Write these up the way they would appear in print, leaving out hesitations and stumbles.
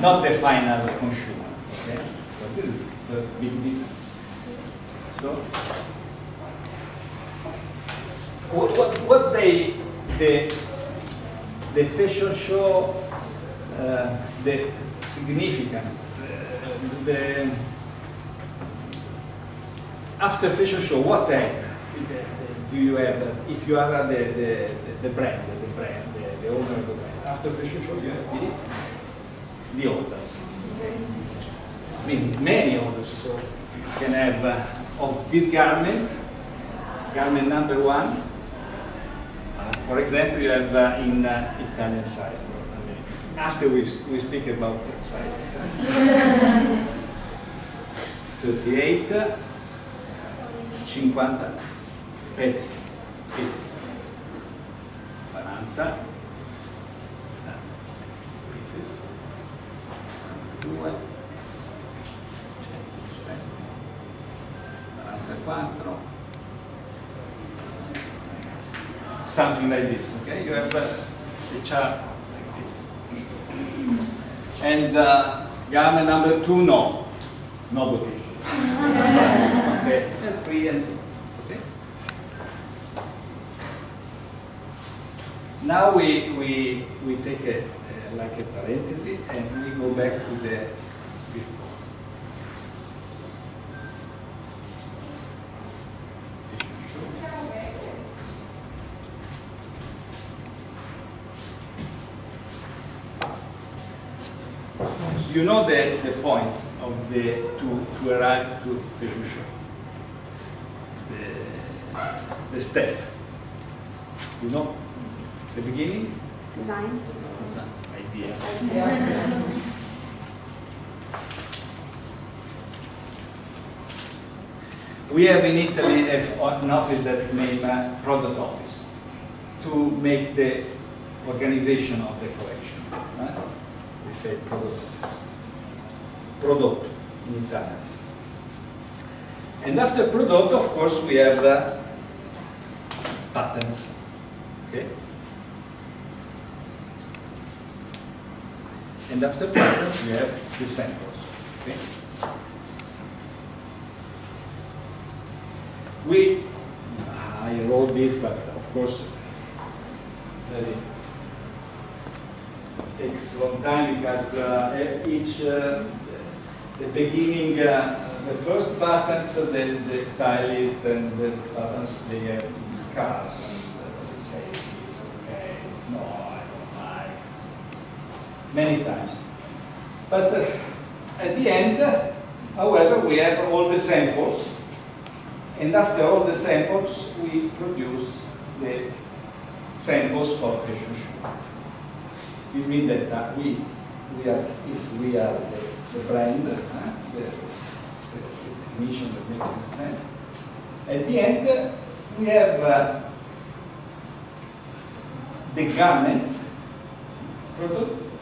not the final consumer. Okay? So this is the big difference. So what the fashion show, the significant, after fashion show, what type do you have? If you are the brand, the owner of the brand, after fashion show you have the orders. Okay? I mean, many orders. So you can have of this garment number 1. For example, you have in Italian size. After we speak about sizes. 38, 50 pezzi, pieces. 40 pieces. 2, 44. Something like this, okay? You have a chart like this. And garment number 2, no boutique. Okay, and 3 and 6. Okay. Now we take like a parenthesis and we go back to the before. You know the points of to arrive to the future. The step. You know the beginning? Design. Idea. We have in Italy an office that named product office to make the organization of the collection. Right? We say product office. Prodotto in Italian. And after prodotto, of course, we have patterns. Okay? And after patterns, we have the samples. Okay? I wrote this, but of course, it takes a long time because each the beginning, the first buttons, the stylist and the buttons, they have to discuss and they say it's okay, it's no, I don't like it. Many times. But at the end, however, we have all the samples, and after all the samples, we produce the samples for fashion show. This means that if we are the brand, the technician that makes this brand. At the end, we have the garments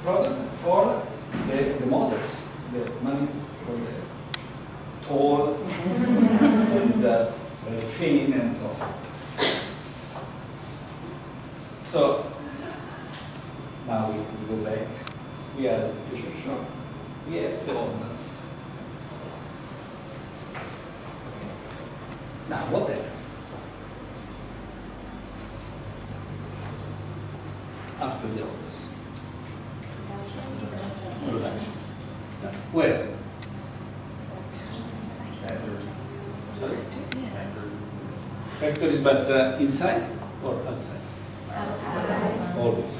product for the models, the money for the tall and very thin and so on. So now we go back. We are at the fashion show. We have the orders. Okay. Now, what then? After the orders. Production. Where? Sorry? Factories, but inside or outside? Outside. Always.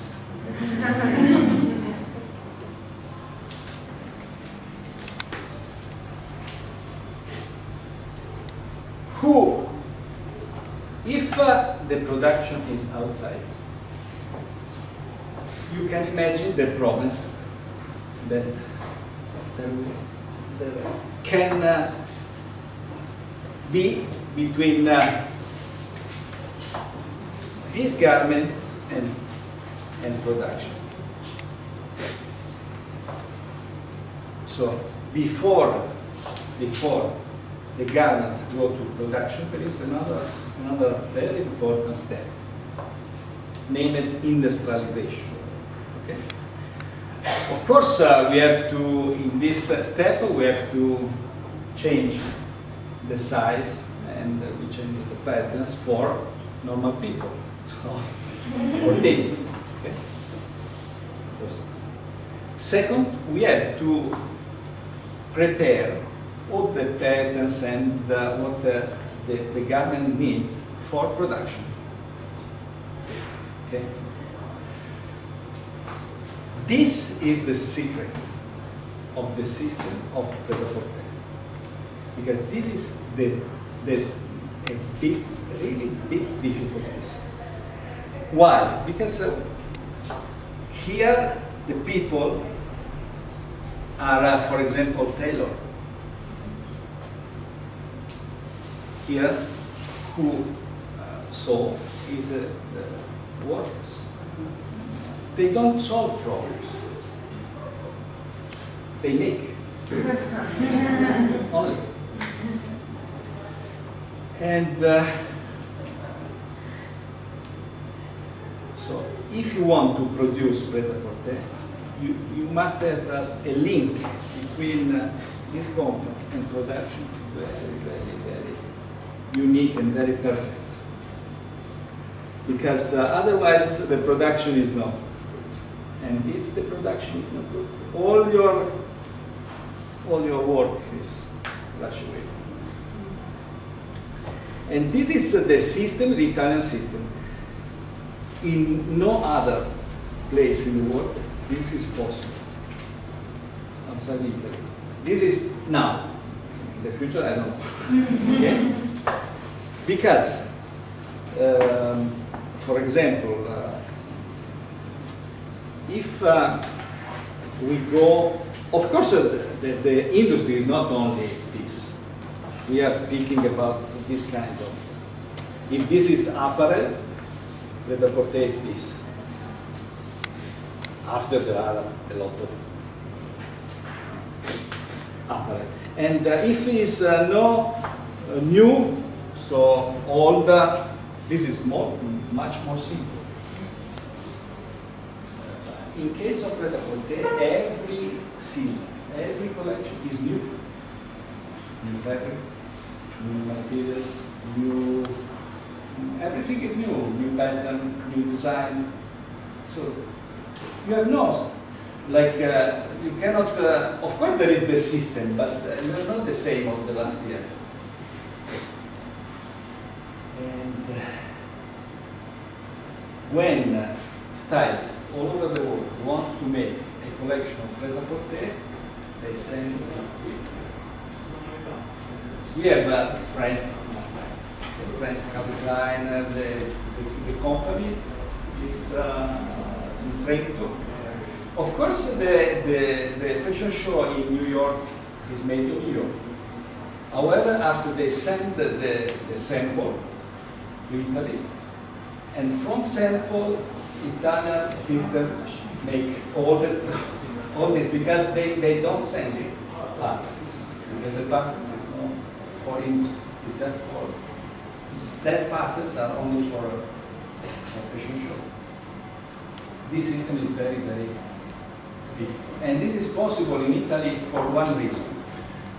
If the production is outside, you can imagine the problems that there can be between these garments and production. So before the garments go to production, there is another very important step, named industrialization. Okay? Of course, we have to, in this step, we have to change the size and we change the patterns for normal people. So, for this. Okay. First. Second, we have to prepare all the patterns and what the garment needs for production. Okay. This is the secret of the system of pret-à-porter, because this is a big, really big difficulties. Why? Because here the people are, for example, tailor. Here, who sew is the workers. They don't solve problems. They make only. And so, if you want to produce pret-à-porter, you must have a link between this company and production. Very, very, very unique and very perfect. Because otherwise, the production is not good. And if the production is not good, all your work is flushed away. And this is the system, the Italian system. In no other place in the world, this is possible. Outside Italy. This is now. In the future, I don't know. Okay? Because, for example, if we go, of course, the industry is not only this. We are speaking about this kind of. If this is apparel, pret-à-porter is this. After there are a lot of apparel. And if it is no new, so old, this is much more simple. In case of pret-à-porter, every season, every collection is new. New fabric, new materials, new, everything is new. New pattern, new design. So you have no, like you cannot, of course there is the system, but you are not the same of the last year. And when stylists all over the world want to make a collection of pret-à-porter, they send it. We have friends, Capitline, the company is in Trento. Of course, the fashion show in New York is made in New York. However, after they send the sample to Italy, and from sample, Italian system make all this because they don't send you patterns. Because the patterns is not for industry, it's just for that patterns are only for a fashion show. This system is very, very difficult. And this is possible in Italy for one reason.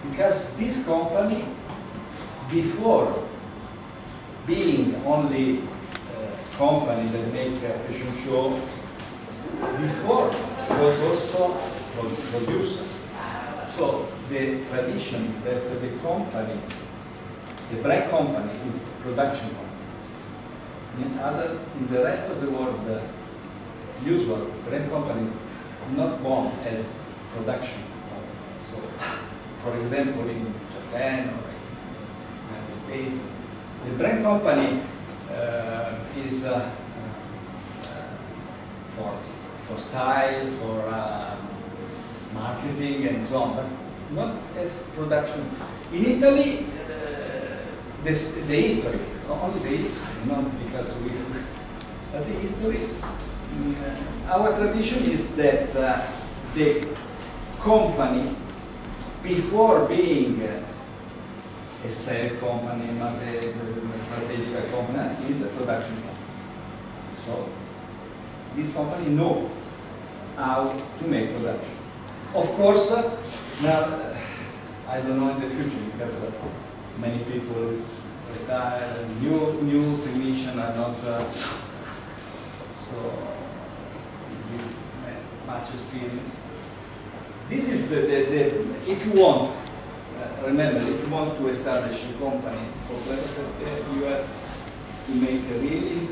Because this company, before being only a company that make a fashion show, before was also a producer. So the tradition is that the company, the brand company, is a production company. In the rest of the world, the usual brand companies are not born as production companies. So, for example, in Japan or in the United States, the brand company is for style, for marketing and so on, but not as production. In Italy, the history, only the history, not because we, but the history, our tradition is that the company, before being a sales company, a strategic company, is a production company. So this company knows how to make production. Of course, now, I don't know in the future because many people is retired and new technicians are not so this much experience. This is the if you want, remember, if you want to establish a company for Parte, you have to make a really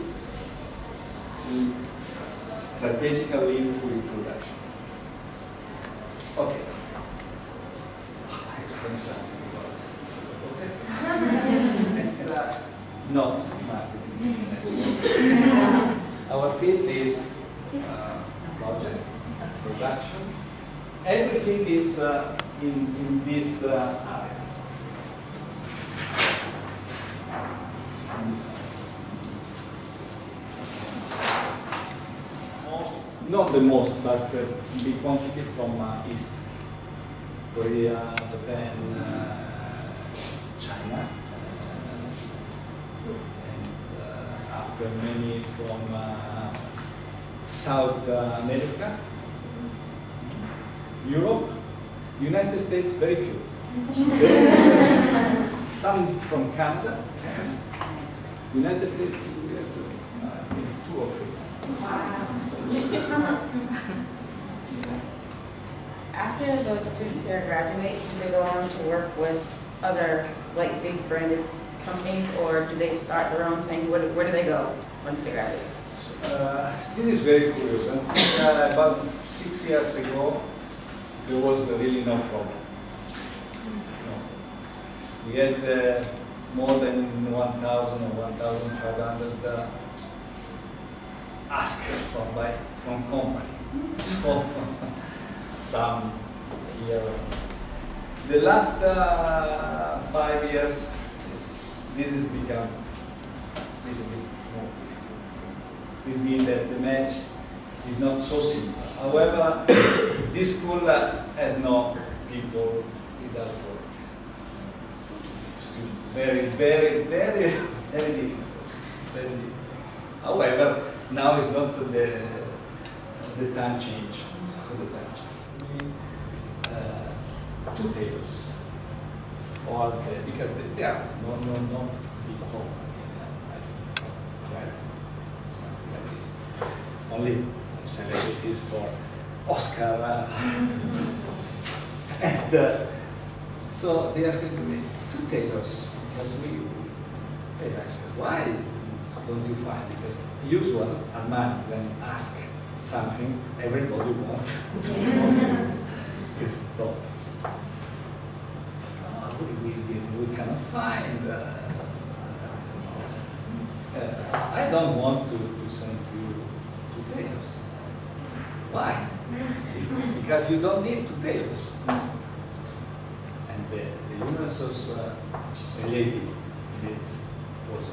strategical link with production. Okay. I explain something about it. It's not marketing. Our field is project, production. Everything is in this area. Not the most, but big quantity from East. Korea, Japan, China, and after many from South America, Europe, United States, very few. Some from Canada, United States, we have two or three. After those students here graduate, do they go on to work with other like big branded companies, or do they start their own thing? Where do they go once they graduate? This is very curious. About 6 years ago, there was really no problem. No. We had more than 1,000 or 1,500 asked from company. So, some here. The last 5 years, this has become a little bit more difficult. This means that the match is not so simple. However, this school has no people without work. It's very, very, very, very difficult. Very difficult. However, now is not the time change. So the time change. Two tables, because they are no big company, right? Something like this. Only celebrities for Oscar, and so they asked me 2 tailors because and I said, why don't you find? Because usual Armani when ask something, everybody wants. Is top. We cannot find. I don't want to send you 2 tailors. Why? Because you don't need 2 tailors. And the universe a lady was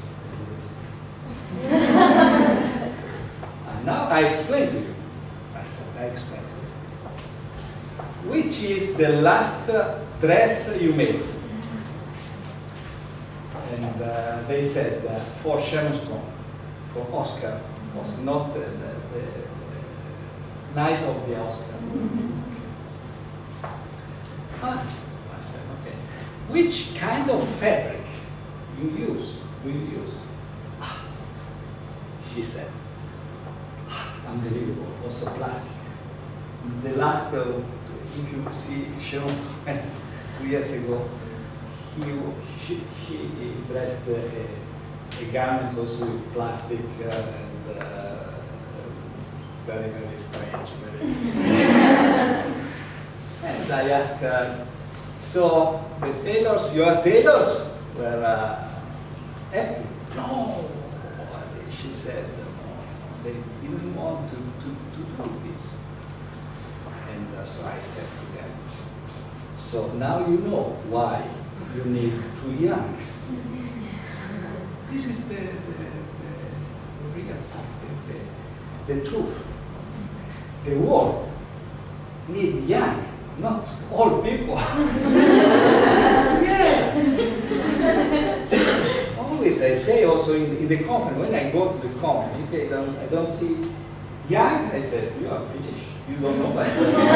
and now I explain to you. I explain to you. Which is the last dress you made? And they said for Sharon Stone, for Oscar, not the night of the Oscar. I said, okay. Which kind of fabric do you use? She said, unbelievable, also plastic. The last, if you see Sharon Stone 2 years ago, she dressed a garment also with plastic and very, very strange. And I asked her, so the tailors, your tailors were happy? No, she said, no, they didn't want to do this. And so I said to them, so now you know why you need 2 young. This is the real fact, the truth. The world needs young, not old people. Yeah. Always I say also in the company, when I go to the company, okay, I don't see young, I said, you are finished. You don't know that?